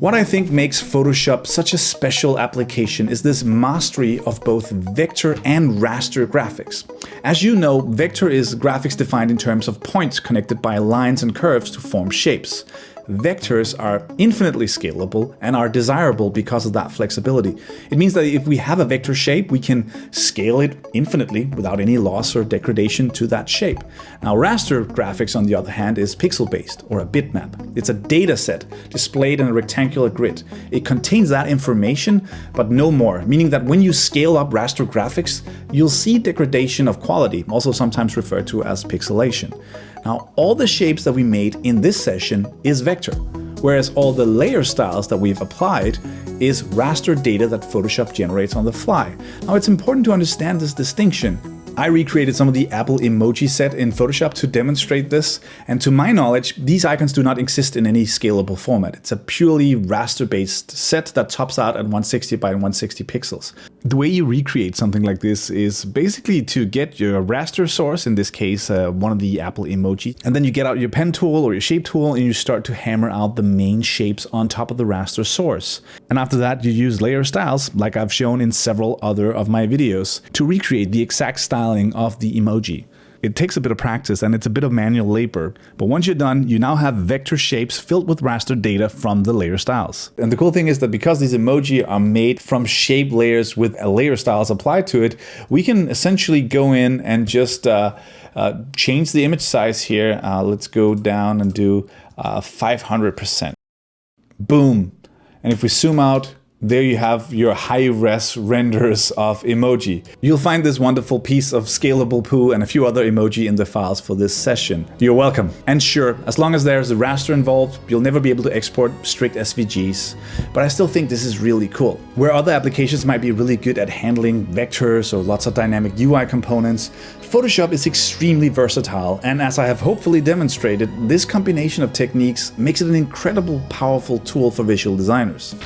What I think makes Photoshop such a special application is this mastery of both vector and raster graphics. As you know, vector is graphics defined in terms of points connected by lines and curves to form shapes. Vectors are infinitely scalable and are desirable because of that flexibility. It means that if we have a vector shape, we can scale it infinitely without any loss or degradation to that shape. Now, raster graphics, on the other hand, is pixel-based or a bitmap. It's a data set displayed in a rectangular grid. It contains that information, but no more, meaning that when you scale up raster graphics, you'll see degradation of quality, also sometimes referred to as pixelation. Now, all the shapes that we made in this session is vector, whereas all the layer styles that we've applied is raster data that Photoshop generates on the fly. Now, it's important to understand this distinction. I recreated some of the Apple Emoji set in Photoshop to demonstrate this, and to my knowledge, these icons do not exist in any scalable format. It's a purely raster-based set that tops out at 160 by 160 pixels. The way you recreate something like this is basically to get your raster source, in this case one of the Apple Emoji, and then you get out your pen tool or your shape tool and you start to hammer out the main shapes on top of the raster source. And after that, you use layer styles, like I've shown in several other of my videos, to recreate the exact style of the emoji. It takes a bit of practice and it's a bit of manual labor, but once you're done, you now have vector shapes filled with raster data from the layer styles. And the cool thing is that because these emoji are made from shape layers with layer styles applied to it, we can essentially go in and just change the image size here. Let's go down and do 500%. Boom. And if we zoom out, there you have your high-res renders of emoji. You'll find this wonderful piece of scalable poo and a few other emoji in the files for this session. You're welcome. And sure, as long as there's a raster involved, you'll never be able to export strict SVGs. But I still think this is really cool. Where other applications might be really good at handling vectors or lots of dynamic UI components, Photoshop is extremely versatile, and as I have hopefully demonstrated, this combination of techniques makes it an incredible, powerful tool for visual designers.